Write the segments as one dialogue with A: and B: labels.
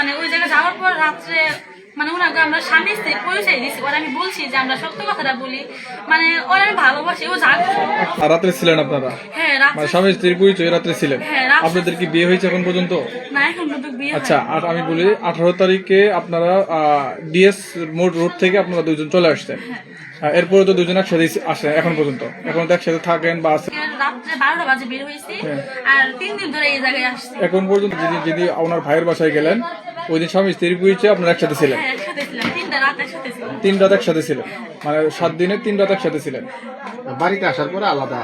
A: মানে ওই জায়গায় যাওয়ার পর রাত্রে মানে ওনাকে আমরা স্বামী স্ত্রী পরিচয় দিচ্ছি, ওরা আমি বলছি যে আমরা সত্য কথাটা বলি, মানে ওরা আমি ভালোবাসি, ও যাক।
B: রাত্রে ছিলেন আপনারা?
A: হ্যাঁ
B: মানে স্বামী স্ত্রীর পরিচয় রাত্রে ছিলেন?
A: হ্যাঁ।
B: আপনাদের কি বিয়ে হয়েছে এখন পর্যন্ত?
A: না, এখন পর্যন্ত বিয়ে
B: আচ্ছা, আর আমি বলি 18 তারিখে আপনারা ডিএস মোড় রোড থেকে আপনারা দুজন চলে আসছেন, এরপরে তো দুজন একসাথে আসে এখন পর্যন্ত, এখন তো একসাথে থাকেন বা আছেন?
A: রাত্রে 12টা বাজে বের হয়েছি, আর 3 দিন ধরে এই জায়গায় আসছি।
B: এখন পর্যন্ত যদি ওনার ভাইয়ের বাসায় গেলেন, ওই দিন স্বামী স্ত্রীর পরিচয় আপনারা একসাথে ছিলেন?
A: হ্যাঁ, একসাথে ছিলাম, 3টা রাত একসাথে ছিলাম।
B: 3 রাত একসাথে ছিলেন, মানে 7 দিনে 3 রাত একসাথে ছিলেন।
C: বাড়িতে আসার পরে আলাদা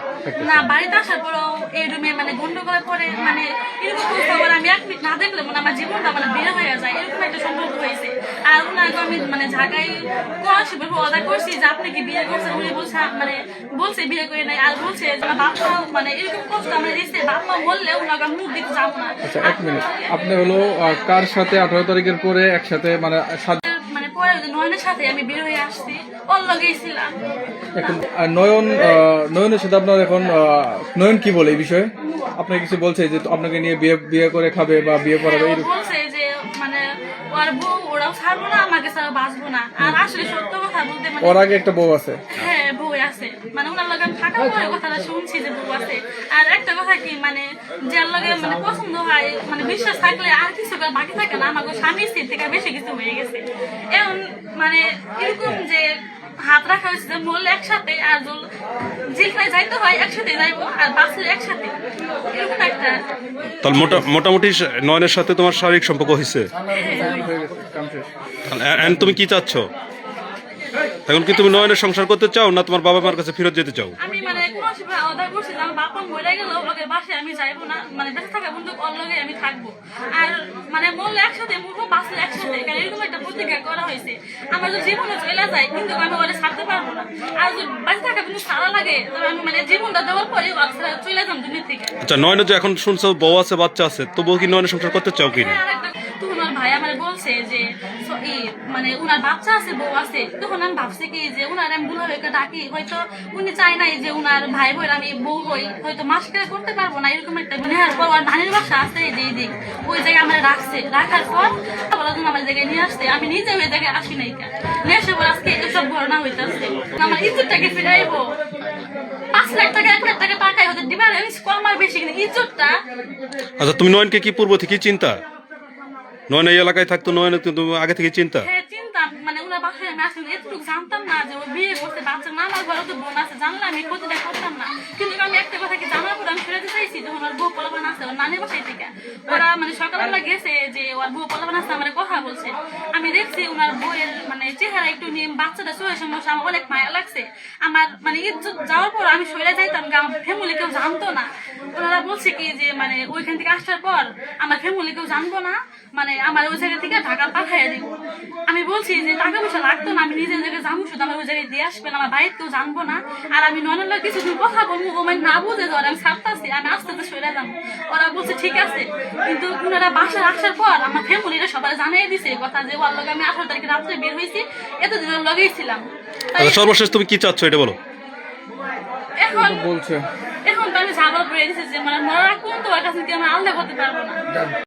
A: না, বাড়িতে আসার পরও এই রুমে মানে গন্ডগোলের পরে মানে এরকম অবস্থা, মানে আমি 1 মিনিট না দেখলে মানে আমার জীবনটা মানে বের হয়ে যায়, এরকম একটা সম্পর্ক হয়েছে। আর ওনাকে আমি মানে ঢাকায় ওয়াদা করছি যে আপনি কি বিয়ে করছেন, উনি বলছে মানে বলছে বিয়ে করে নাই, আর বলছে যে আমার বাপ মা মানে এরকম কষ্ট আমরা দিচ্ছে, বাপ মা বললে ওনাকে মুখ দিতে যাবো না।
B: আচ্ছা, 1 মিনিট, আপনি হলো কার সাথে 18 তারিখের পরে একসাথে মানে
A: মানে পরে ওই যে নয়নের সাথে আমি বের হয়ে আসছি, ওর লগেই ছিলাম।
B: এখন নয়নের সাথে আপনার এখন নয়ন কি বলে এই বিষয়ে? আপনাকে কিছু বলছে যে আপনাকে নিয়ে বিয়ে করে খাবে বা বিয়ে করাবে?
A: ও বলছে যে মানে ওর বউ ওরাও ছাড়বো না, আমাকে ছাড়া বাঁচবো না। আর আসলে সত্য কথা বলতে মানে
B: ওর আগে একটা বউ আছে?
A: হ্যাঁ, বউ আছে, মানে ওনার লগে আমি থাকার পরে কথাটা শুনছি যে বউ আছে। আর একটা কথা কি, মানে যার লগে মানে পছন্দ হয়, মানে বিশ্বাস থাকলে আর কিছু বাকি থাকে না, আমাকে স্বামী স্ত্রীর থেকে বেশি কিছু হয়ে গেছে। এখন মানে এরকম যে হাত রাখা হয়েছে যে মরলে একসাথে, আর যেখানে যাইতে হয় একসাথে যাইবো, আর বাঁচলে একসাথে, এরকম একটা।
D: তাহলে মোটামুটি নয়নের সাথে তোমার শারীরিক সম্পর্ক হয়েছে, তুমি কি চাচ্ছ এখন? কি তুমি নয়নের সংসার করতে চাও, না তোমার বাবা মার কাছে ফেরত যেতে চাও?
A: আমি মানে কোন সময় অর্ডার করছি যে আমার বাবা মরে গেল, ওকে বাসায় আমি যাইবো না, মানে বেঁচে থাকা বন্ধু ওর লগে আমি থাকবো, আর মানে মরলে একসাথে মরবো, বাঁচলে একসাথে, কারণ এরকম একটা প্রতিজ্ঞা করা হয়েছে। আমার যদি জীবনে চলে যায় কিন্তু আমি ওরে ছাড়তে পারবো না, আর যদি বেঁচে থাকা বন্ধু সারা লাগে তবে আমি মানে জীবনটা দেওয়ার পরে চলে যাম দুনিয়া থেকে।
D: আচ্ছা, নয়নের যে এখন শুনছো বউ আছে, বাচ্চা আছে, তো বউ কি নয়নের সংসার করতে চাও কি না?
A: তখন ওর ভাই আমার বলছে যে মানে উনার বাচ্চা আছে, বউ আছে। তখন আমি ভাবছি কি যে উনার আমি বুড়ো হয়ে ডাকি, হয়তো উনি চাই নাই যে উনার ভাই বোন আমি বউ হই, হয়তো মাসকে করতে পারবো না, এরকম একটা নেওয়ার পর ওর ধানের বাসা আছে যে দিক, ওই জায়গায় আমার রাখছে, রাখার পর বলার জন্য আমার জায়গায় নিয়ে আসছে। আমি নিজে ওই জায়গায় আসি নাই, নিয়ে আসে পর আজকে এসব ঘটনা হইতেছে। আমার ইজ্জতটাকে ফিরাইবো, 5 লাখ টাকা 1 লাখ টাকা টাকায় হয়তো ডিফারেন্স কম আর বেশি, কিন্তু ইজ্জতটা।
D: আচ্ছা, তুমি নয়নকে কি পূর্ব থেকে চিন্তা? নয়ন এই এলাকায় থাকতো, নয়ন তুমি আগে থেকে চিন্তা?
A: হ্যাঁ, চিন্তাম, মানে ওনার বাসায় আমি আসলে এতটুকু জানতাম না যে ও বিয়ে করতে, বাচ্চা না, আমার ঘরে তো বোন আছে, জানলে আমি ক্ষতিটা করতাম না। কিন্তু আমি একটা কথা কি জানার পর আমি ফেরাতে চাইছি, যখন ওর বউ পোলাপান আছে ওর নানির বাসায় থেকে, ওরা মানে সকালবেলা গেছে যে ওর বউ পোলাপান আছে, আমার কথা বলছে। আমি দেখছি ওনার বউয়ের মানে চেহারা একটু নিয়ে, বাচ্চাটা শোয়ের সমস্যা, আমার অনেক মায়া লাগছে। আমার মানে ইজ্জত যাওয়ার পর আমি সরে যাইতাম, আমার ফ্যামিলি কেউ জানতো না। ওনারা বলছে কি যে মানে ওইখান থেকে আসার পর আমার ফ্যামিলি কেউ জানবো না, মানে আমার ওই জায়গা থেকে ঢাকা পাঠাইয়া দিব। আমি বলছি যে টাকা পয়সা লাগতো না, আমি নিজের জায়গায় যাবো, শুধু আমার ওই জায়গায় দিয়ে আসবেন, আমার বাড়ির কেউ জানবো না। আর আমি নয়নের কিছুদিন কথা বলবো, ও মানে না বুঝে যে আমি ছাড়তেছি, আমি আস্তে আস্তে সরে যাবো। ওরা বলছে ঠিক আছে, কিন্তু ওনারা বাসায় আসার পর আমার ফ্যামিলিরা সবাই জানিয়ে দিছে কথা যে ওর লগে আমি 18 তারিখে রাত্রে বের হয়েছি, এতদিনের লগেই ছিলাম।
D: সর্বশেষ তুমি কি চাচ্ছ এটা বলো?
A: এখন
B: বলছে
A: এখন তো আমি ঝামেলা পড়ে দিচ্ছি যে মানে মরার কোন তো ওর কাছে কি আমি আলাদা করতে পারবো না।